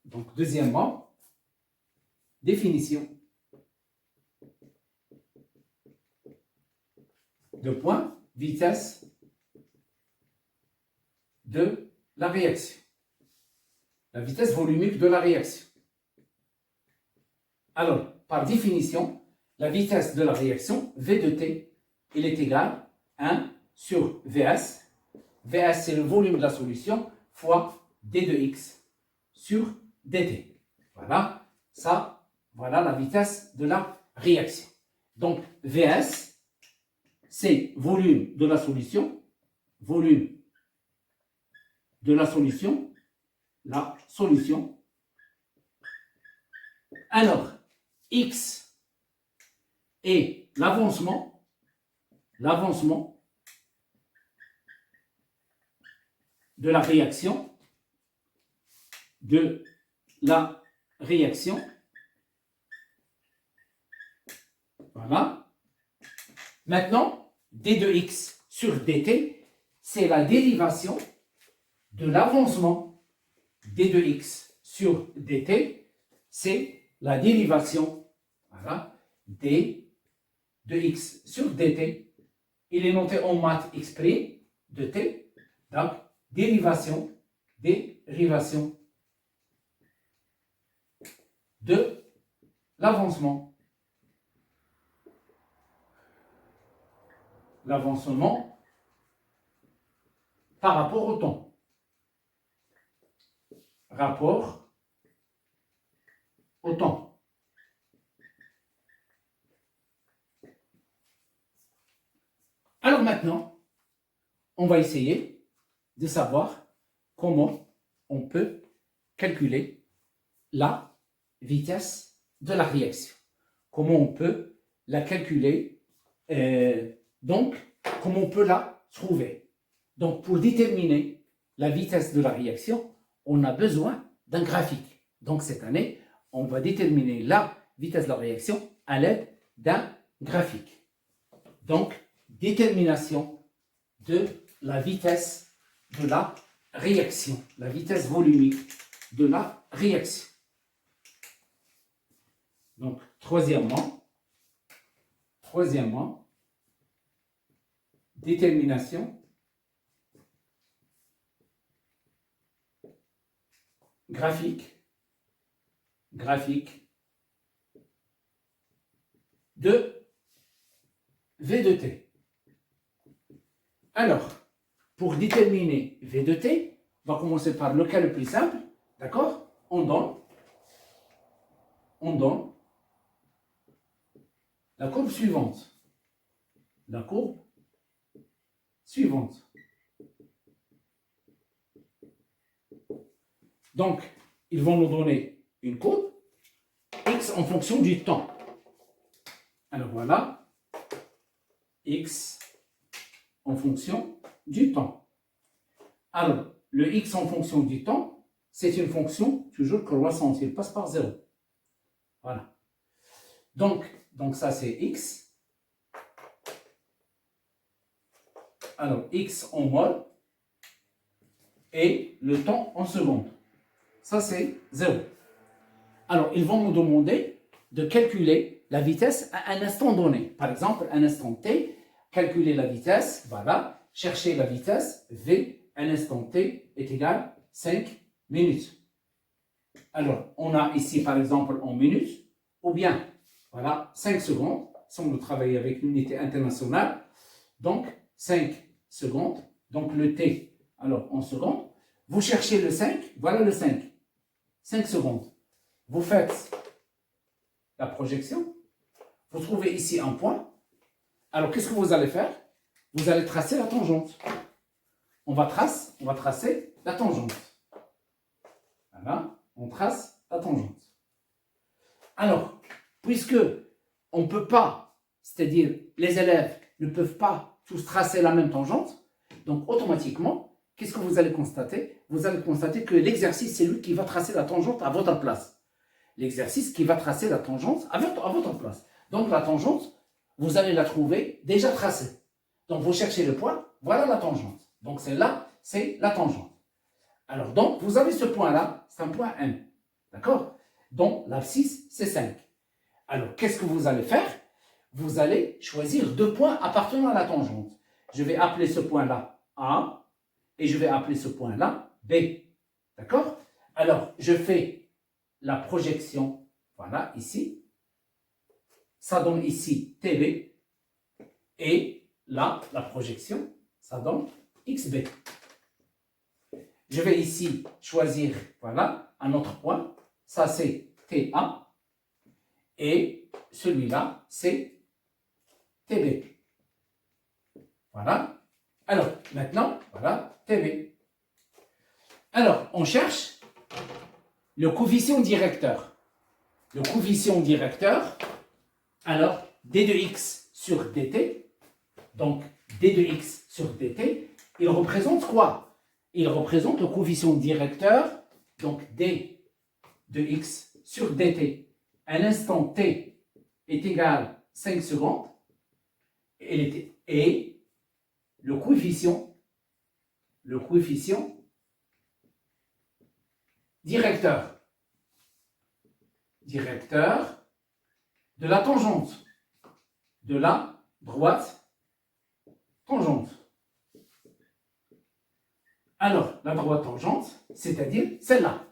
Donc, deuxièmement, définition de point, vitesse de la réaction. La vitesse volumique de la réaction. Alors, par définition, la vitesse de la réaction, V de T, il est égal à 1 sur Vs. Vs, c'est le volume de la solution, fois d de x sur dt. Voilà, ça, voilà la vitesse de la réaction. Donc, Vs, c'est volume de la solution, Alors, x est l'avancement de la réaction, Voilà. Maintenant, d de x sur dt, c'est la dérivation de l'avancement. d de x sur dt, c'est la dérivation, voilà, d de x sur dt. Il est noté en maths exprès de t, donc dérivation de l'avancement. L'avancement par rapport au temps. Rapport au temps. Alors maintenant, on va essayer de savoir comment on peut calculer la vitesse de la réaction. Comment on peut la calculer, donc comment on peut la trouver. Donc pour déterminer la vitesse de la réaction, on a besoin d'un graphique. Donc cette année, on va déterminer la vitesse de la réaction à l'aide d'un graphique. Donc, détermination de la vitesse de la réaction, la vitesse volumique de la réaction. Donc, troisièmement, détermination graphique de V de t. Alors, pour déterminer V de t, on va commencer par le cas le plus simple, d'accord? On donne la courbe suivante. Donc, ils vont nous donner une courbe x en fonction du temps. Alors voilà, x en fonction du temps. Alors, le x en fonction du temps, c'est une fonction toujours croissante, il passe par 0. Voilà. Donc ça c'est x. Alors, x en mol et le temps en secondes. Ça c'est 0. Alors, ils vont nous demander de calculer la vitesse à un instant donné. Par exemple, un instant t, calculer la vitesse, voilà, chercher la vitesse, v, un instant t est égal à 5 minutes. Alors, on a ici, par exemple, en minutes, ou bien, voilà, 5 secondes, si on veut travailler avec l'unité internationale, donc 5 secondes, donc le t, alors en secondes, vous cherchez le 5, voilà le 5 secondes. Vous faites la projection, vous trouvez ici un point. Alors, qu'est-ce que vous allez faire? Vous allez tracer la tangente. On va tracer la tangente. Voilà, on trace la tangente. Alors, puisque on ne peut pas, c'est-à-dire les élèves ne peuvent pas tous tracer la même tangente, donc automatiquement, qu'est-ce que vous allez constater? Vous allez constater que l'exercice, c'est lui qui va tracer la tangente à votre place. L'exercice qui va tracer la tangente à votre place. Donc la tangente, vous allez la trouver déjà tracée. Donc vous cherchez le point, voilà la tangente. Donc celle-là, c'est la tangente. Alors donc, vous avez ce point-là, c'est un point M. D'accord? Donc, l'abscisse, c'est 5. Alors, qu'est-ce que vous allez faire? Vous allez choisir deux points appartenant à la tangente. Je vais appeler ce point-là A et je vais appeler ce point-là B. D'accord? Alors, je fais la projection, voilà, ici. Ça donne ici TB. Et là, la projection, ça donne XB. Je vais ici choisir, voilà, un autre point. Ça, c'est TA. Et celui-là, c'est TB. Voilà. Alors, maintenant, voilà, TB. Alors, on cherche le coefficient directeur. Le coefficient directeur, alors, d de x sur dt, donc d de x sur dt, il représente quoi? Il représente le coefficient directeur, donc d de x sur dt. À l'instant t est égal à 5 secondes, et le coefficient directeur de la tangente, de la droite tangente. Alors, la droite tangente, c'est-à-dire celle-là.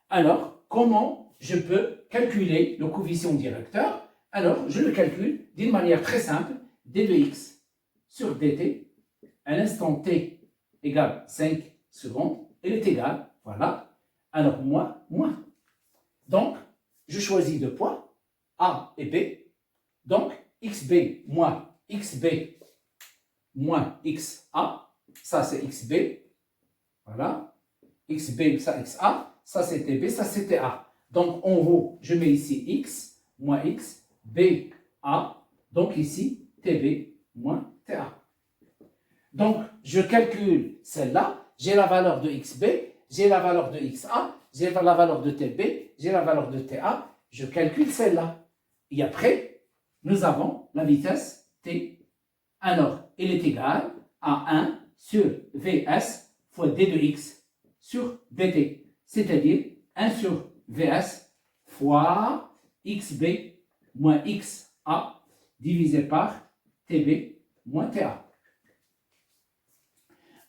Alors, comment je peux calculer le coefficient directeur? Alors, je le calcule d'une manière très simple, d de x sur dt, à l'instant t égale 5 secondes, elle est égale, voilà, alors moins. Donc, je choisis deux points, A et B. Donc, xb moins xb moins xa, ça c'est xb, voilà, xb, ça xa, ça c'est tb, ça c'est ta. Donc, en haut, je mets ici x moins x, b, a, donc ici, tb moins ta. Donc, je calcule celle-là, j'ai la valeur de xb, j'ai la valeur de xa, j'ai la valeur de tb, j'ai la valeur de ta, je calcule celle-là. Et après, nous avons la vitesse t. Alors, elle est égale à 1 sur vs fois d de x sur dt, c'est-à-dire 1 sur vs fois xb moins xa divisé par tb moins ta.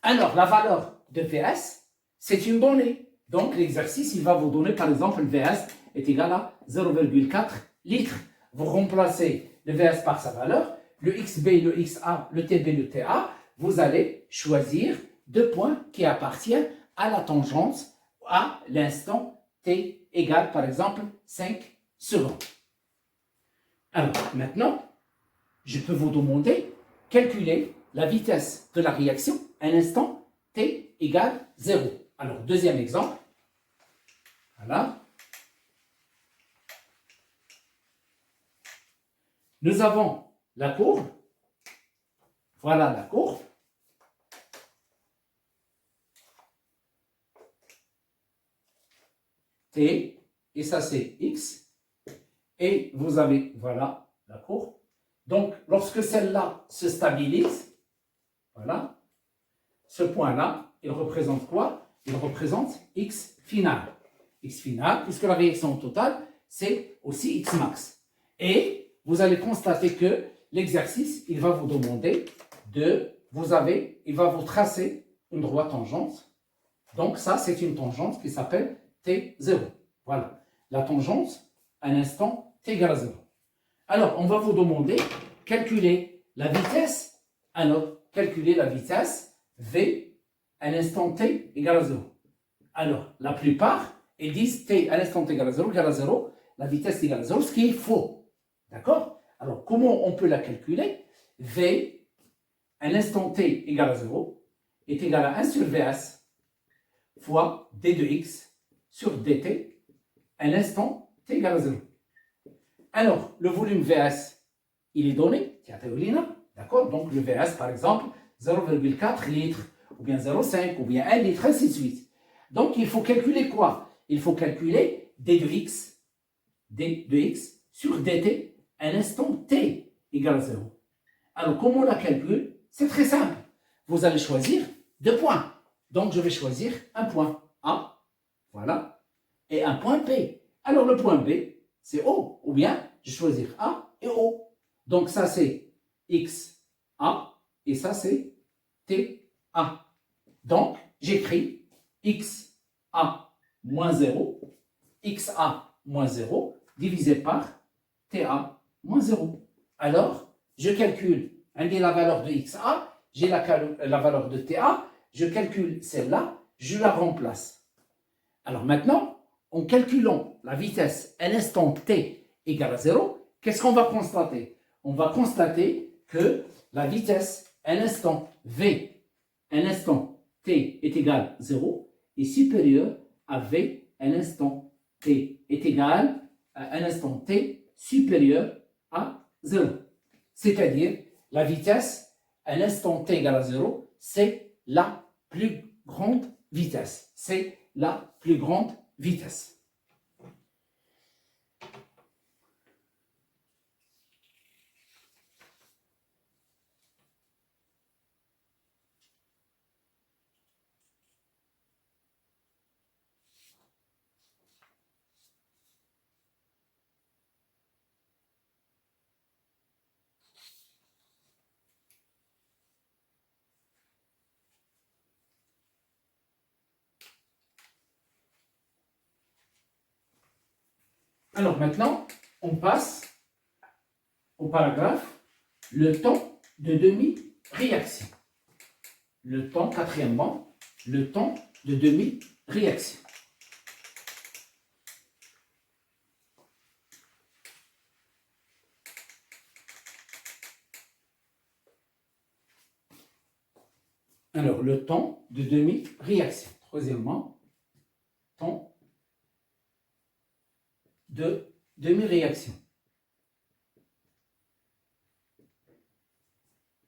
Alors, la valeur de vs, c'est une donnée. Donc, l'exercice, il va vous donner, par exemple, vs est égal à 0,4 litres. Vous remplacez le vs par sa valeur, le xb, le xa, le tb, le ta, vous allez choisir deux points qui appartiennent à la tangente à l'instant t égale, par exemple, 5 secondes. Alors, maintenant, je peux vous demander, calculer la vitesse de la réaction à l'instant t égale 0. Alors, deuxième exemple. Voilà. Nous avons la courbe. Voilà la courbe. T, et ça c'est x. Et vous avez, voilà, la courbe. Donc, lorsque celle-là se stabilise, voilà, ce point-là, il représente quoi? Il représente x final. X final, puisque la réaction totale, c'est aussi x max. Et vous allez constater que l'exercice, il va vous demander il va vous tracer une droite tangente. Donc ça, c'est une tangente qui s'appelle T0. Voilà, la tangente à l'instant t égale à 0. Alors, on va vous demander, calculer la vitesse. Alors, calculer la vitesse V à l'instant t égale à 0. Alors, la plupart, ils disent t à l'instant t égale à 0, la vitesse égale à 0, ce qui est faux. D'accord? Alors, comment on peut la calculer? V à l'instant t égale à 0 est égal à 1 sur Vs fois d de x sur dt à l'instant t égale à 0. Alors, le volume Vs, il est donné, d'accord? Donc, le Vs, par exemple, 0,4 litres, ou bien 0,5, ou bien 1 litre, ainsi de suite. Donc, il faut calculer quoi? Il faut calculer d de x sur dt à l'instant t égale à 0. Alors, comment on la calcule? C'est très simple. Vous allez choisir deux points. Donc, je vais choisir un point A. Voilà. et un point P. Alors le point B, c'est O, ou bien je vais choisir A et O. Donc ça c'est XA et ça c'est TA. Donc j'écris XA moins 0, XA moins 0 divisé par TA moins 0. Alors, je calcule, j'ai la valeur de XA, j'ai la valeur de TA, je calcule celle-là, je la remplace. Alors maintenant, en calculant la vitesse à l'instant t égale à 0, qu'est-ce qu'on va constater? On va constater que la vitesse à l'instant v, à l'instant t est égal à 0, est supérieure à v à l'instant t est égal à un instant t supérieur à 0. C'est-à-dire, la vitesse à l'instant t égale à 0, c'est la plus grande vitesse. C'est la plus grande vitesse. Alors maintenant, on passe au paragraphe le temps de demi-réaction. Le temps, quatrièmement, le temps de demi-réaction. Alors, le temps de demi-réaction. Troisièmement, temps de demi-réaction.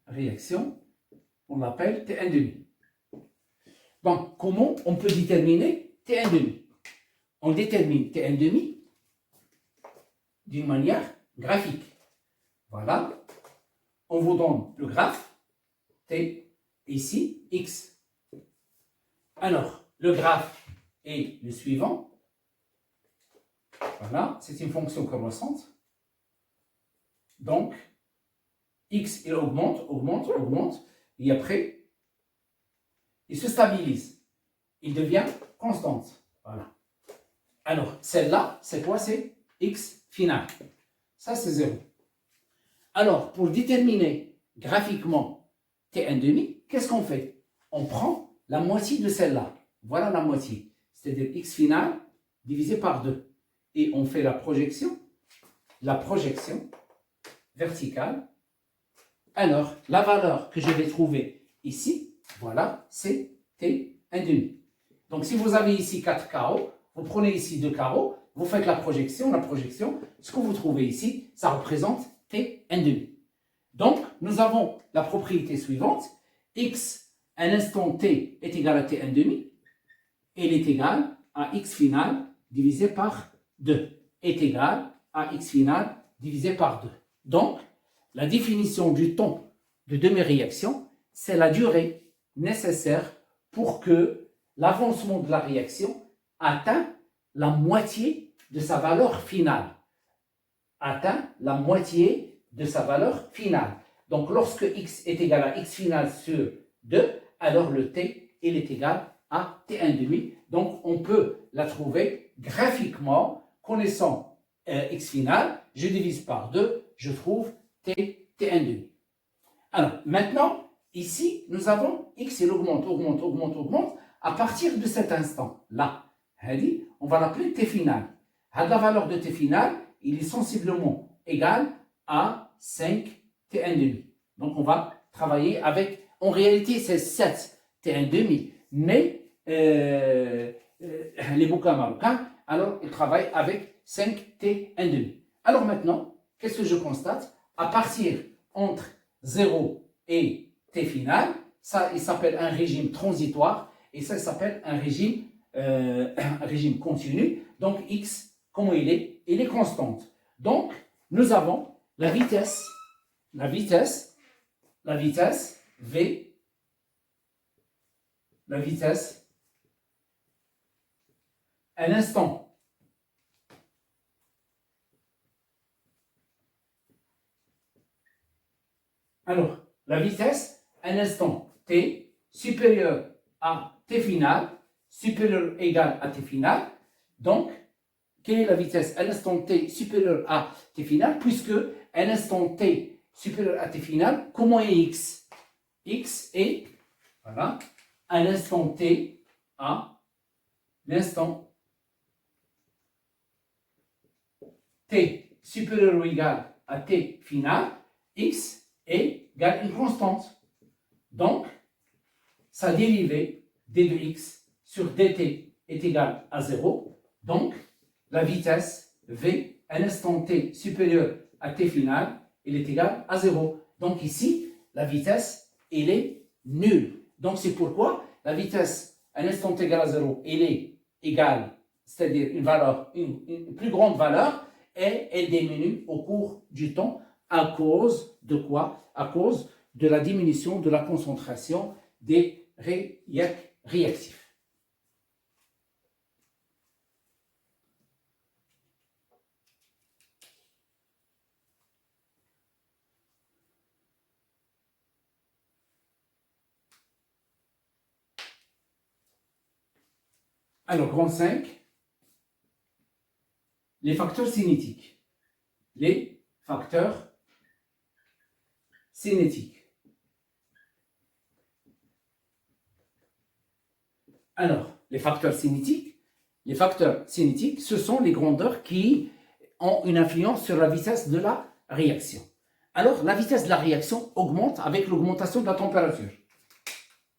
Réaction, on l'appelle T1,5. Donc, comment on peut déterminer T1,5? On détermine T1,5 d'une manière graphique. Voilà, on vous donne le graphe, T, ici, X. Alors, le graphe est le suivant. Voilà, c'est une fonction croissante. Donc, X, il augmente, augmente, augmente, et après, il se stabilise. Il devient constante. Voilà. Alors, celle-là, c'est quoi? C'est X final. Ça, c'est 0. Alors, pour déterminer graphiquement T1,5, qu'est-ce qu'on fait? On prend la moitié de celle-là. Voilà la moitié. C'est-à-dire X final divisé par 2. Et on fait la projection verticale. Alors, la valeur que je vais trouver ici, voilà, c'est T1,5. Donc, si vous avez ici 4 carreaux, vous prenez ici 2 carreaux, vous faites la projection, ce que vous trouvez ici, ça représente T1,5. Donc, nous avons la propriété suivante, X à l'instant T est égal à T1,5, et il est égal à X final divisé par 2, est égal à X final divisé par 2. Donc, la définition du temps de demi-réaction, c'est la durée nécessaire pour que l'avancement de la réaction atteint la moitié de sa valeur finale. Atteint la moitié de sa valeur finale. Donc, lorsque x est égal à x final sur 2, alors le t, il est égal à t1,5. Donc, on peut la trouver graphiquement, connaissant x final, je divise par 2, je trouve t1,5. Alors, maintenant, ici, nous avons x, il augmente, augmente, augmente, augmente, à partir de cet instant-là. On va l'appeler t final. La valeur de t final, il est sensiblement égal à 5 T1,5. Donc, on va travailler avec, en réalité, c'est 7 T1,5, mais les bouquins marocains, alors, ils travaillent avec 5 T1,5. Alors maintenant, qu'est-ce que je constate? À partir entre 0 et T final, ça, il s'appelle un régime transitoire, et ça, il s'appelle un régime continu. Donc, X, comment il est? Il est constante. Donc, nous avons la vitesse V, la vitesse à l'instant Alors, la vitesse, un instant t supérieur à t final, supérieur ou égal à t final. Donc, quelle est la vitesse à l'instant t supérieur à t final, puisque à l'instant t supérieur à t final, comment est x? X est, voilà, à l'instant t à l'instant t supérieur ou égal à t final, x égale une constante. Donc, sa dérivée d de x sur dt est égale à 0. Donc, la vitesse v à l'instant t supérieur à t final, elle est égale à 0. Donc ici, la vitesse, elle est nulle. Donc c'est pourquoi la vitesse à l'instant t égale à 0, elle est égale, c'est-à-dire une valeur, une plus grande valeur, et elle diminue au cours du temps à cause de quoi? À cause de la diminution de la concentration des réactifs. Alors, grand 5, les facteurs cinétiques. Les facteurs cinétiques. Alors, les facteurs cinétiques, ce sont les grandeurs qui ont une influence sur la vitesse de la réaction. Alors, la vitesse de la réaction augmente avec l'augmentation de la température.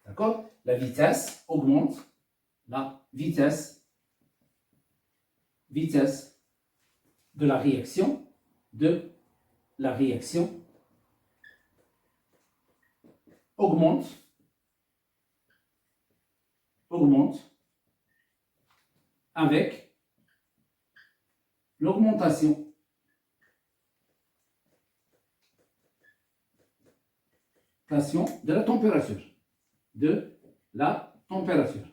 D'accord? La vitesse augmente, la vitesse de la réaction, augmente avec l'augmentation de la température.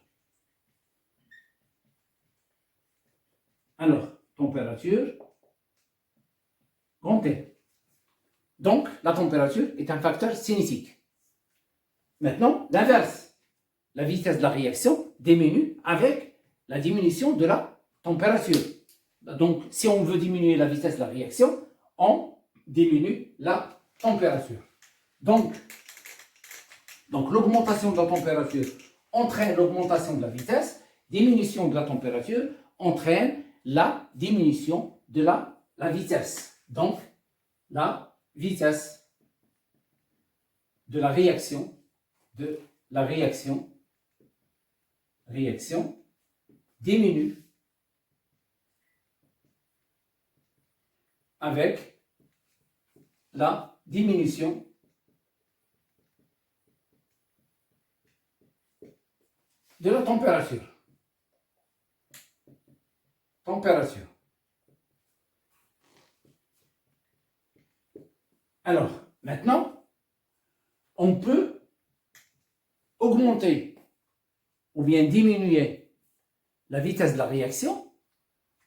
Alors, température, grand T. Donc, la température est un facteur cinétique. Maintenant, l'inverse. La vitesse de la réaction diminue avec la diminution de la température. Donc, si on veut diminuer la vitesse de la réaction, on diminue la température. Donc l'augmentation de la température entraîne l'augmentation de la vitesse, diminution de la température entraîne la diminution de la vitesse. Donc, la vitesse de la réaction, diminue avec la diminution de la température. Alors, maintenant, on peut augmenter ou bien diminuer la vitesse de la réaction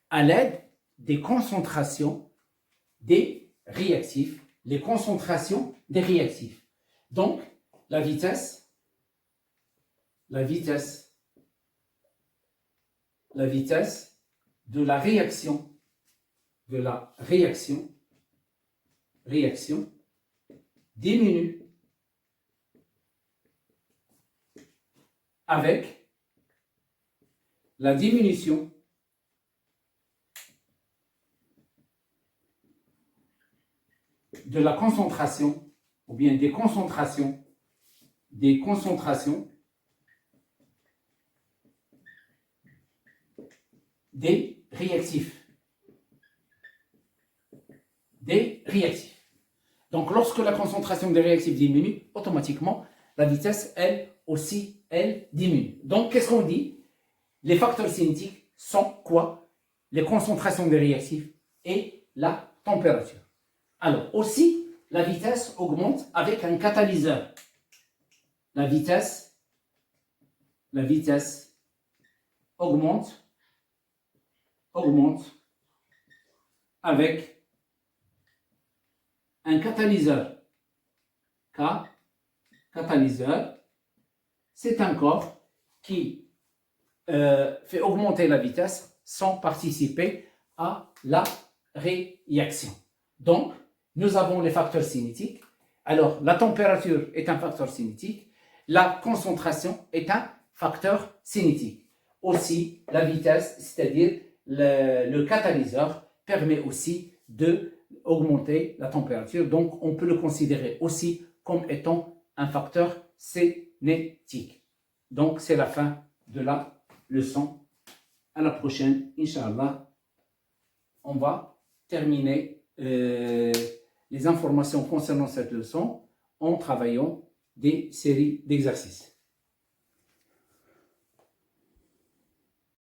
à l'aide des concentrations des réactifs, les concentrations des réactifs. Donc, la vitesse de la réaction diminue avec la diminution de la concentration ou bien des concentrations des réactifs. Donc, lorsque la concentration des réactifs diminue, automatiquement, la vitesse, elle aussi, elle diminue. Donc, qu'est-ce qu'on dit? Les facteurs cinétiques sont quoi? Les concentrations des réactifs et la température. Alors, aussi, la vitesse augmente avec un catalyseur. La vitesse augmente avec un catalyseur. catalyseur, c'est un corps qui fait augmenter la vitesse sans participer à la réaction. Donc, nous avons les facteurs cinétiques. Alors, la température est un facteur cinétique. La concentration est un facteur cinétique. Aussi, la vitesse, c'est-à-dire le catalyseur, permet aussi d'augmenter la température. Donc, on peut le considérer aussi comme étant un facteur cinétique. Donc, c'est la fin de la leçon. À la prochaine, Inch'Allah. On va terminer les informations concernant cette leçon en travaillant des séries d'exercices.